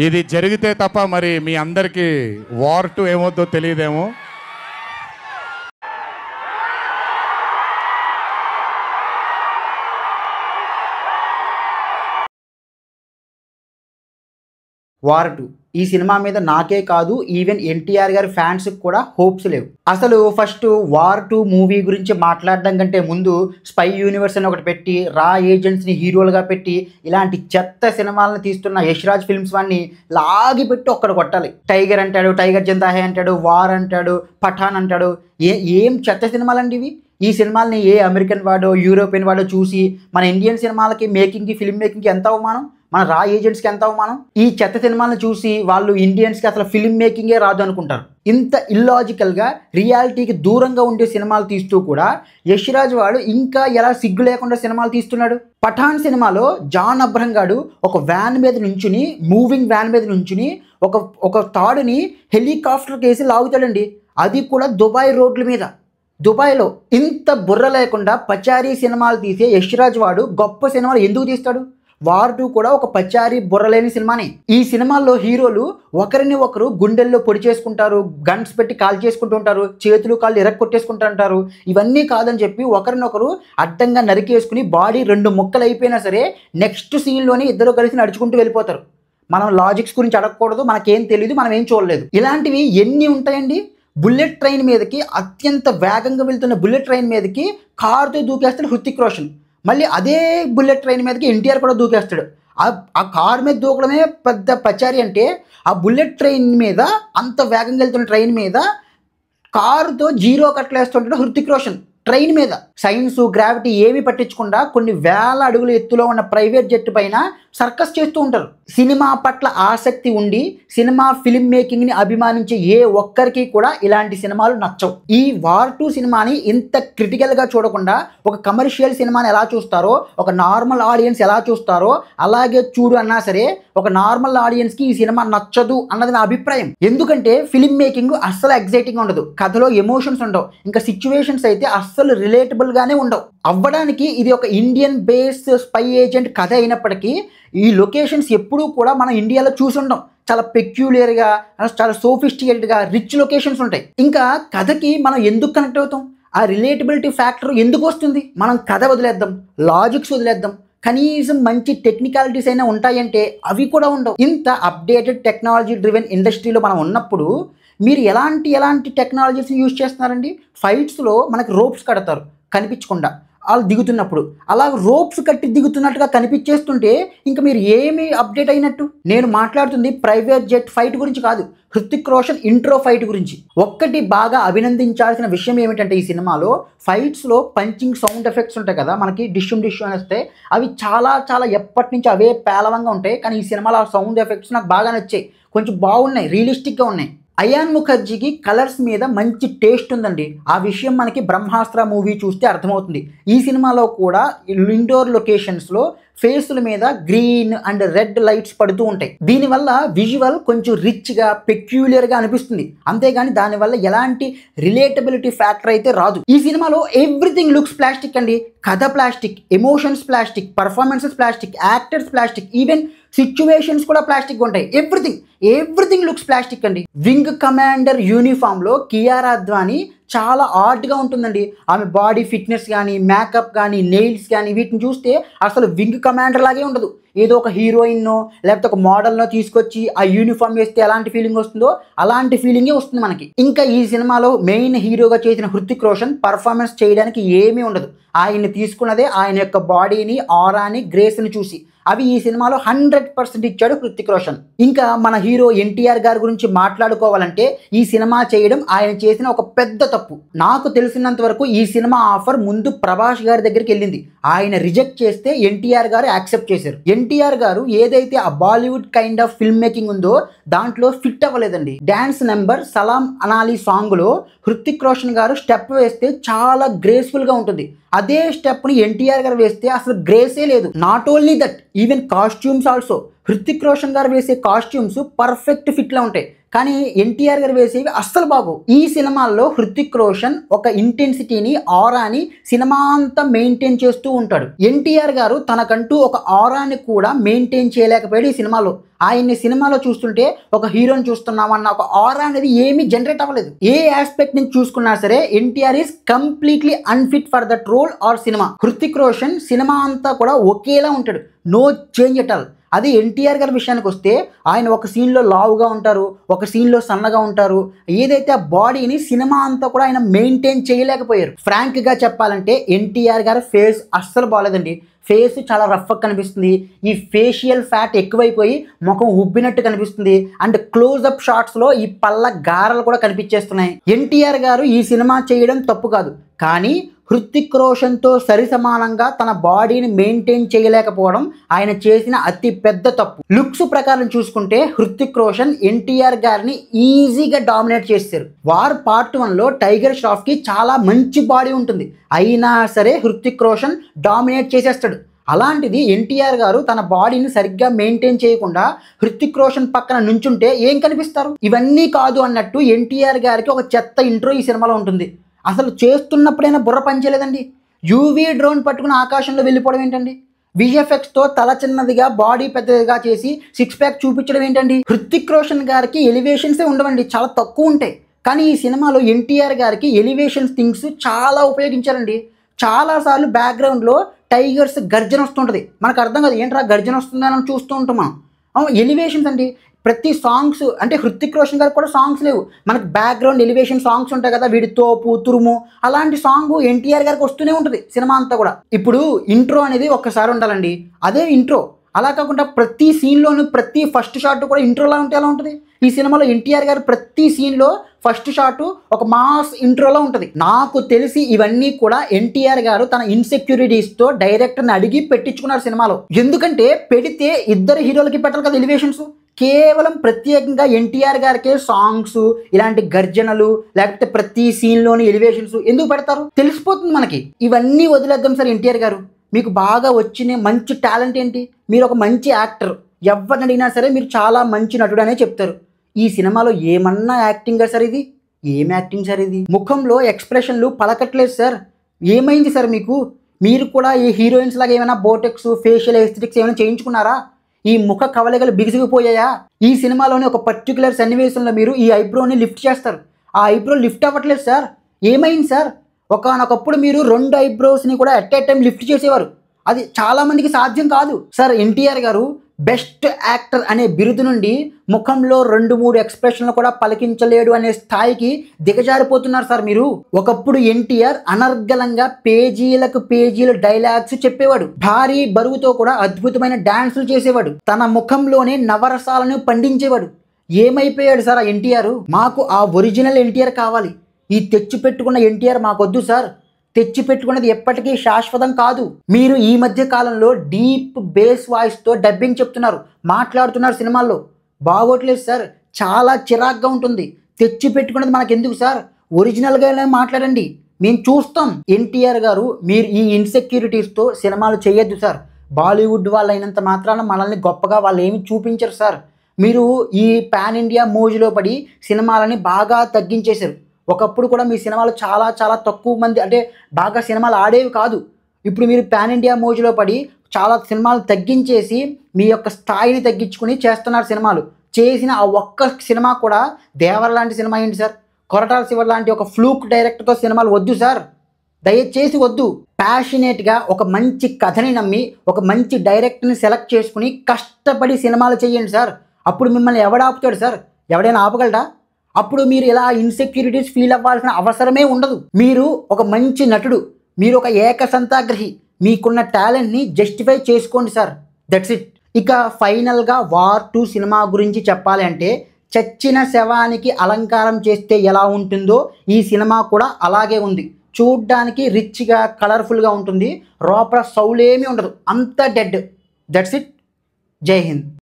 ఇది జరిగితే తప్ప మరి మీ అందరికీ వార్ 2 ఏమవుద్దో తెలియదేమో. వార్ 2 ఈ సినిమా మీద నాకే కాదు ఈవెన్ ఎన్టీఆర్ గారి ఫ్యాన్స్కి కూడా హోప్స్ లేవు. అసలు ఫస్ట్ వార్ 2 మూవీ గురించి మాట్లాడడం కంటే ముందు స్పై యూనివర్స్ అని ఒకటి పెట్టి రా ఏజెంట్స్ని హీరోలుగా పెట్టి ఇలాంటి చెత్త సినిమాలను తీస్తున్న యశ్రాజ్ ఫిల్మ్స్ వాడిని లాగి పెట్టి ఒక్కడ కొట్టాలి. టైగర్ అంటాడు, టైగర్ జిందా హై అంటాడు, వార్ అంటాడు, పఠాన్ అంటాడు. ఏం చెత్త సినిమాలండి ఇవి. ఈ సినిమాలని ఏ అమెరికన్ వాడో యూరోపియన్ వాడో చూసి మన ఇండియన్ సినిమాలకి మేకింగ్కి ఫిల్మ్ మేకింగ్కి ఎంత అవమానం, మన రా ఏజెంట్స్కి ఎంత అవమానం. ఈ చెత్త సినిమాలను చూసి వాళ్ళు ఇండియన్స్కి అసలు ఫిల్మ్ మేకింగే రాదు అనుకుంటారు. ఇంత ఇల్లాజికల్గా రియాలిటీకి దూరంగా ఉండే సినిమాలు తీస్తూ కూడా యశ్రాజ్ వాడు ఇంకా ఎలా సిగ్గు లేకుండా సినిమాలు తీస్తున్నాడు. పఠాన్ సినిమాలో జాన్ అబ్రహం గాడు ఒక వ్యాన్ మీద నుంచుని, మూవింగ్ వ్యాన్ మీద నుంచుని ఒక తాడుని హెలికాప్టర్కి వేసి లాగుతాడండి. అది కూడా దుబాయ్ రోడ్ల మీద. దుబాయ్లో ఇంత బుర్ర లేకుండా పచారీ సినిమాలు తీసే యశ్రాజ్ వాడు గొప్ప సినిమాలు ఎందుకు తీస్తాడు? వార్ 2 కూడా ఒక పచారీ బుర్రలేని సినిమానే. ఈ సినిమాల్లో హీరోలు ఒకరిని ఒకరు గుండెల్లో పొడి చేసుకుంటారు, గన్స్ పెట్టి కాల్ చేసుకుంటూ ఉంటారు, చేతులు కాళ్ళు ఎరక్కొట్టేసుకుంటూ ఉంటారు. ఇవన్నీ కాదని చెప్పి ఒకరినొకరు అడ్డంగా నరికేసుకుని బాడీ 2 ముక్కలు అయిపోయినా సరే నెక్స్ట్ సీన్లోనే ఇద్దరు కలిసి నడుచుకుంటూ వెళ్ళిపోతారు. మనం లాజిక్స్ గురించి అడగకూడదు, మనకేం తెలియదు, మనం ఏం చూడలేదు. ఇలాంటివి ఎన్ని ఉంటాయండి. బుల్లెట్ ట్రైన్ మీదకి, అత్యంత వేగంగా వెళ్తున్న బుల్లెట్ ట్రైన్ మీదకి కారుతో దూకేస్తాడు హృతిక్ రోషన్. మళ్ళీ అదే బుల్లెట్ ట్రైన్ మీదకి ఎన్టీఆర్ కూడా దూకేస్తాడు. ఆ కారు మీద దూకడమే పెద్ద పచారీ అంటే, ఆ బుల్లెట్ ట్రైన్ మీద, అంత వేగంగా వెళ్తున్న ట్రైన్ మీద కారుతో జీరో కట్లేస్తుంటాడు హృతిక్ రోషన్. ట్రైన్ మీద సైన్స్ గ్రావిటీ ఏమీ పట్టించకుండా కొన్ని వేల అడుగుల ఎత్తులో ఉన్న ప్రైవేట్ జెట్ పైన సర్కస్ చేస్తూ ఉంటారు. సినిమా పట్ల ఆసక్తి ఉండి సినిమా ఫిల్మ్ మేకింగ్ని అభిమానించే ఏ ఒక్కరికి కూడా ఇలాంటి సినిమాలు నచ్చవు. ఈ వార్ 2 సినిమాని ఇంత క్రిటికల్గా చూడకుండా ఒక కమర్షియల్ సినిమాని ఎలా చూస్తారో, ఒక నార్మల్ ఆడియన్స్ ఎలా చూస్తారో అలాగే చూడు అన్నా సరే ఒక నార్మల్ ఆడియన్స్కి ఈ సినిమా నచ్చదు అన్నది నా అభిప్రాయం. ఎందుకంటే ఫిల్మ్ మేకింగ్ అస్సలు ఎగ్జైటింగ్ ఉండదు, కథలో ఎమోషన్స్ ఉండవు, ఇంకా సిచ్యువేషన్స్ అయితే అస్సలు రిలేటబుల్గానే ఉండవు. అవ్వడానికి ఇది ఒక ఇండియన్ బేస్డ్ స్పై ఏజెంట్ కథ అయినప్పటికీ ఈ లొకేషన్స్ ఎప్పుడూ కూడా మనం ఇండియాలో చూసుండం. చాలా పెక్యులియర్గా, చాలా సోఫిస్టికేటెడ్గా రిచ్ లొకేషన్స్ ఉంటాయి. ఇంకా కథకి మనం ఎందుకు కనెక్ట్ అవుతాం? ఆ రిలేటబిలిటీ ఫ్యాక్టర్ ఎందుకు వస్తుంది? మనం కథ వదిలేద్దాం, లాజిక్స్ వదిలేద్దాం, కనీసం మంచి టెక్నికాలిటీస్ అయినా ఉంటాయంటే అవి కూడా ఉండవు. ఇంత అప్డేటెడ్ టెక్నాలజీ డ్రివెన్ ఇండస్ట్రీలో మనం ఉన్నప్పుడు మీరు ఎలాంటి టెక్నాలజీస్ని యూజ్ చేస్తున్నారండి? ఫైట్స్లో మనకి రోప్స్ కడతారు కనిపించకుండా, వాళ్ళు దిగుతున్నప్పుడు అలా రోప్స్ కట్టి దిగుతున్నట్టుగా కనిపించేస్తుంటే ఇంకా మీరు ఏమి అప్డేట్ అయినట్టు? నేను మాట్లాడుతుంది ప్రైవేట్ జెట్ ఫైట్ గురించి కాదు, హృతిక్ రోషన్ ఇంట్రో ఫైట్ గురించి. ఒక్కటి బాగా అభినందించాల్సిన విషయం ఏమిటంటే ఈ సినిమాలో ఫైట్స్లో పంచింగ్ సౌండ్ ఎఫెక్ట్స్ ఉంటాయి కదా, మనకి డిష్యూ అని వస్తాయి. అవి చాలా ఎప్పటి నుంచి అవే పేలవంగా ఉంటాయి. కానీ ఈ సినిమాలో ఆ సౌండ్ ఎఫెక్ట్స్ నాకు బాగా నచ్చాయి, కొంచెం బాగున్నాయి, రియలిస్టిక్గా ఉన్నాయి. అయాన్ ముఖర్జీకి కలర్స్ మీద మంచి టేస్ట్ ఉందండి. ఆ విషయం మనకి బ్రహ్మాస్త్ర మూవీ చూస్తే అర్థమవుతుంది. ఈ సినిమాలో కూడా ఇండోర్ లొకేషన్స్లో ఫేసుల మీద గ్రీన్ అండ్ రెడ్ లైట్స్ పడుతూ ఉంటాయి. దీనివల్ల విజువల్ కొంచెం రిచ్గా పెక్యులియర్గా అనిపిస్తుంది. అంతేగాని దానివల్ల ఎలాంటి రిలేటబిలిటీ ఫ్యాక్టర్ అయితే రాదు. ఈ సినిమాలో ఎవ్రీథింగ్ లుక్స్ ప్లాస్టిక్ అండి. కథ plastic, emotions plastic, performances plastic, actors plastic, even situations కూడా ప్లాస్టిక్ ఉంటాయి. ఎవ్రీథింగ్ లుక్స్ ప్లాస్టిక్ అండి. వింగ్ కమాండర్ యూనిఫామ్లో కియారా అద్వానీ చాలా ఆర్ట్గా ఉంటుందండి. ఆమె బాడీ ఫిట్నెస్ కానీ, మేకప్ కానీ, నెయిల్స్ కానీ వీటిని చూస్తే అసలు వింగ్ కమాండర్ లాగే ఉండదు. ఏదో ఒక హీరోయిన్నో లేకపోతే ఒక మోడల్నో తీసుకొచ్చి ఆ యూనిఫామ్ వేస్తే ఎలాంటి ఫీలింగ్ వస్తుందో అలాంటి ఫీలింగే వస్తుంది మనకి. ఇంకా ఈ సినిమాలో మెయిన్ హీరోగా చేసిన హృతిక్ రోషన్ పర్ఫార్మెన్స్ చేయడానికి ఏమీ ఉండదు. ఆయన్ని తీసుకున్నదే ఆయన యొక్క బాడీని, ఆరాని, గ్రేస్ని చూసి. అవి ఈ సినిమాలో 100% ఇచ్చాడు హృతిక్ రోషన్. ఇంకా మన హీరో ఎన్టీఆర్ గారి గురించి మాట్లాడుకోవాలంటే ఈ సినిమా చేయడం ఆయన చేసిన ఒక పెద్ద తప్పు. నాకు తెలిసినంత వరకు ఈ సినిమా ఆఫర్ ముందు ప్రభాస్ గారి దగ్గరికి వెళ్ళింది. ఆయన రిజెక్ట్ చేస్తే ఎన్టీఆర్ గారు యాక్సెప్ట్ చేశారు. ఎన్టీఆర్ గారు ఏదైతే ఆ Bollywood kind of film making ఉందో దాంట్లో ఫిట్ అవ్వలేదండి. డాన్స్ నెంబర్ సలాం అనాలి సాంగ్లో హృతిక్ రోషన్ గారు స్టెప్ వేస్తే చాలా గ్రేస్ఫుల్గా ఉంటుంది. అదే స్టెప్ని ఎన్టీఆర్ గారు వేస్తే అసలు గ్రేసే లేదు. Not only that, even costumes also. Hrithik Roshan గారు వేసే కాస్ట్యూమ్స్ పర్ఫెక్ట్ ఫిట్లో ఉంటాయి, కానీ ఎన్టీఆర్ గారు వేసేవి అస్సలు బాగు. ఈ సినిమాల్లో హృతిక్ రోషన్ ఒక ఇంటెన్సిటీని, ఆరాని సినిమా అంతా మెయింటైన్ చేస్తూ ఉంటాడు. ఎన్టీఆర్ గారు తనకంటూ ఒక ఆరాని కూడా మెయింటైన్ చేయలేకపోయాడు ఈ సినిమాలో. ఆయన్ని సినిమాలో చూస్తుంటే ఒక హీరోని చూస్తున్నామన్న ఒక ఆరా అనేది ఏమీ జనరేట్ అవ్వలేదు. ఏ ఆస్పెక్ట్ నుంచి చూసుకున్నా సరే NTR is completely unfit for that role or సినిమా. హృతిక్ రోషన్ సినిమా అంతా కూడా ఒకేలా ఉంటాడు, నో చేంజ్ ఎట్ ఆల్. అది ఎన్టీఆర్ గారి విషయానికి వస్తే ఆయన ఒక సీన్లో లావుగా ఉంటారు, ఒక సీన్లో సన్నగా ఉంటారు. ఏదైతే ఆ బాడీని సినిమా అంతా కూడా ఆయన మెయింటైన్ చేయలేకపోయారు. ఫ్రాంక్గా చెప్పాలంటే ఎన్టీఆర్ గారి ఫేస్ అస్సలు బాగాలేదండి. ఫేస్ చాలా రఫ్గా కనిపిస్తుంది. ఈ ఫేషియల్ ఫ్యాట్ ఎక్కువైపోయి ముఖం ఉబ్బినట్టు కనిపిస్తుంది. అండ్ క్లోజ్అప్ షాట్స్లో ఈ పళ్ళ గారలు కూడా కనిపించేస్తున్నాయి. ఎన్టీఆర్ గారు ఈ సినిమా చేయడం తప్పు కాదు, కానీ హృతిక్ రోషన్తో సరి సమానంగా తన బాడీని మెయింటైన్ చేయలేకపోవడం ఆయన చేసిన అతి పెద్ద తప్పు. లుక్స్ ప్రకారం చూసుకుంటే హృతిక్ రోషన్ ఎన్టీఆర్ గారిని ఈజీగా డామినేట్ చేశారు. వార్ పార్ట్ 1లో టైగర్ ష్రాఫ్కి చాలా మంచి బాడీ ఉంటుంది, అయినా సరే హృతిక్ రోషన్ డామినేట్ చేసేస్తాడు. అలాంటిది ఎన్టీఆర్ గారు తన బాడీని సరిగ్గా మెయింటైన్ చేయకుండా హృతిక్ రోషన్ పక్కన నుంచుంటే ఏం కనిపిస్తారు? ఇవన్నీ కాదు అన్నట్టు ఎన్టీఆర్ గారికి ఒక చెత్త ఇంట్రో ఈ సినిమాలో ఉంటుంది. అసలు చేస్తున్నప్పుడైనా బుర్ర పనిచేయలేదండి. యూవీ డ్రోన్ పట్టుకుని ఆకాశంలో వెళ్ళిపోవడం ఏంటండి? విఎఫ్ఎక్స్తో తల చిన్నదిగా బాడీ పెద్దదిగా చేసి సిక్స్ ప్యాక్ చూపించడం ఏంటండి? హృతిక్ రోషన్ గారికి ఎలివేషన్సే ఉండవండి, చాలా తక్కువ ఉంటాయి. కానీ ఈ సినిమాలో ఎన్టీఆర్ గారికి ఎలివేషన్స్ థింగ్స్ చాలా ఉపయోగించారండి. చాలాసార్లు బ్యాక్గ్రౌండ్లో టైగర్స్ గర్జన వస్తుంటుంది, మనకు అర్థం కాదు ఏంట్రా గర్జన వస్తుందని చూస్తూ ఉంటాం మనం. ఎలివేషన్స్ అండి, ప్రతి సాంగ్స్ అంటే హృతిక్ రోషన్ గారికి కూడా సాంగ్స్ లేవు, మనకు బ్యాక్గ్రౌండ్ ఎలివేషన్ సాంగ్స్ ఉంటాయి కదా, వీడి తోపు తురుము అలాంటి సాంగ్ ఎన్టీఆర్ గారికి వస్తూనే ఉంటుంది సినిమా అంతా కూడా. ఇప్పుడు ఇంట్రో అనేది ఒక్కసారి ఉండాలండి, అదే ఇంట్రో. అలా కాకుండా ప్రతి సీన్లోనూ ప్రతి ఫస్ట్ షాట్ కూడా ఇంట్రోలా ఉంటే ఎలా ఉంటుంది? ఈ సినిమాలో ఎన్టీఆర్ గారు ప్రతి సీన్లో ఫస్ట్ షాట్ ఒక మాస్ ఇంట్రోలో ఉంటుంది. నాకు తెలిసి ఇవన్నీ కూడా ఎన్టీఆర్ గారు తన ఇన్సెక్యూరిటీస్తో డైరెక్టర్ని అడిగి పెట్టించుకున్నారు సినిమాలో. ఎందుకంటే పెడితే ఇద్దరు హీరోలకి పెట్టాలి కదా ఎలివేషన్స్. కేవలం ప్రత్యేకంగా ఎన్టీఆర్ గారికే సాంగ్స్, ఇలాంటి గర్జనలు, లేకపోతే ప్రతి సీన్లోని ఎలివేషన్స్ ఎందుకు పెడతారు? తెలిసిపోతుంది మనకి. ఇవన్నీ వదిలేద్దాం సార్. ఎన్టీఆర్ గారు మీకు బాగా వచ్చిన మంచి టాలెంట్ ఏంటి? మీరు ఒక మంచి యాక్టర్, ఎవరిని అడిగినా సరే మీరు చాలా మంచి నటుడు అనే చెప్తారు. ఈ సినిమాలో ఏమన్నా యాక్టింగ్ సార్ ఇది? ఏం యాక్టింగ్ సార్ ఇది? ముఖంలో ఎక్స్ప్రెషన్లు పలకట్లేదు సార్. ఏమైంది సార్ మీకు? మీరు కూడా ఈ హీరోయిన్స్ లాగా ఏమైనా బోటెక్స్, ఫేషియల్ ఎస్థెటిక్స్ ఏమైనా చేయించుకున్నారా? ఈ ముఖ కవలికలు బిగిసిగిపోయాయా? ఈ సినిమాలోని ఒక పర్టికులర్ సన్నివేశంలో మీరు ఈ ఐబ్రోని లిఫ్ట్ చేస్తారు, ఆ ఐబ్రో లిఫ్ట్ అవ్వట్లేదు సార్. ఏమైంది సార్? ఒకనొకప్పుడు మీరు 2 ఐబ్రోస్ని కూడా అట్ ఏ టైం లిఫ్ట్ చేసేవారు, అది చాలామందికి సాధ్యం కాదు సార్. ఎన్టీఆర్ గారు బెస్ట్ యాక్టర్ అనే బిరుదు నుండి ముఖంలో 2-3 ఎక్స్ప్రెషన్లు కూడా పలికించలేడు అనే స్థాయికి దిగజారిపోతున్నారు సార్ మీరు. ఒకప్పుడు ఎన్టీఆర్ అనర్గళంగా పేజీలకు పేజీల డైలాగ్స్ చెప్పేవాడు, భారీ బరువుతో కూడా అద్భుతమైన డాన్సులు చేసేవాడు, తన ముఖంలోనే నవరసాలను పండించేవాడు. ఏమైపోయాడు సార్ ఆ ఎన్టీఆర్? మాకు ఆ ఒరిజినల్ ఎన్టీఆర్ కావాలి. ఈ తెచ్చిపెట్టుకున్న ఎన్టీఆర్ మాకొద్దు సార్. తెచ్చిపెట్టుకున్నది ఎప్పటికీ శాశ్వతం కాదు. మీరు ఈ మధ్య కాలంలో డీప్ బేస్ వాయిస్తో డబ్బింగ్ చెప్తున్నారు, మాట్లాడుతున్నారు సినిమాల్లో, బాగోట్లేదు సార్. చాలా చిరాగ్గా ఉంటుంది. తెచ్చిపెట్టుకున్నది మనకెందుకు సార్? ఒరిజినల్గానే మాట్లాడండి, మేము చూస్తాం. ఎన్టీఆర్ గారు మీరు ఈ ఇన్సెక్యూరిటీస్తో సినిమాలు చేయొద్దు సార్. బాలీవుడ్ వాళ్ళు అయినంత మాత్రాన మనల్ని గొప్పగా వాళ్ళు ఏమి చూపించరు సార్. మీరు ఈ పాన్ ఇండియా మోజులో పడి సినిమాలని బాగా తగ్గించేశారు. ఒకప్పుడు కూడా మీ సినిమాలు చాలా చాలా తక్కువ మంది, అంటే బాగా సినిమాలు ఆడేవి కాదు. ఇప్పుడు మీరు పాన్ ఇండియా మోజులో పడి చాలా సినిమాలు తగ్గించేసి మీ యొక్క స్థాయిని తగ్గించుకుని చేస్తున్నారు సినిమాలు. చేసిన ఆ ఒక్క సినిమా కూడా దేవర లాంటి సినిమా ఏంటి సార్? కొరటాల శివ లాంటి ఒక ఫ్లూక్ డైరెక్టర్తో సినిమాలు వద్దు సార్, దయచేసి వద్దు. ప్యాషనేట్గా ఒక మంచి కథని నమ్మి ఒక మంచి డైరెక్టర్ని సెలెక్ట్ చేసుకుని కష్టపడి సినిమాలు చేయండి సార్. అప్పుడు మిమ్మల్ని ఎవడు ఆపుతాడు సార్? ఎవడైనా ఆపగలడా? అప్పుడు మీరు ఇలా ఇన్సెక్యూరిటీస్ ఫీల్ అవ్వాల్సిన అవసరమే ఉండదు. మీరు ఒక మంచి నటుడు, మీరు ఒక ఏకసంతాగ్రహి, మీకున్న టాలెంట్ని జస్టిఫై చేసుకోండి సార్. That's it. ఇక ఫైనల్గా వార్ 2 సినిమా గురించి చెప్పాలి అంటే, చచ్చిన శవానికి అలంకారం చేస్తే ఎలా ఉంటుందో ఈ సినిమా కూడా అలాగే ఉంది. చూడ్డానికి రిచ్గా కలర్ఫుల్గా ఉంటుంది, లోపల సౌలేమీ ఉండదు, అంత డెడ్. That's it. జై హింద్.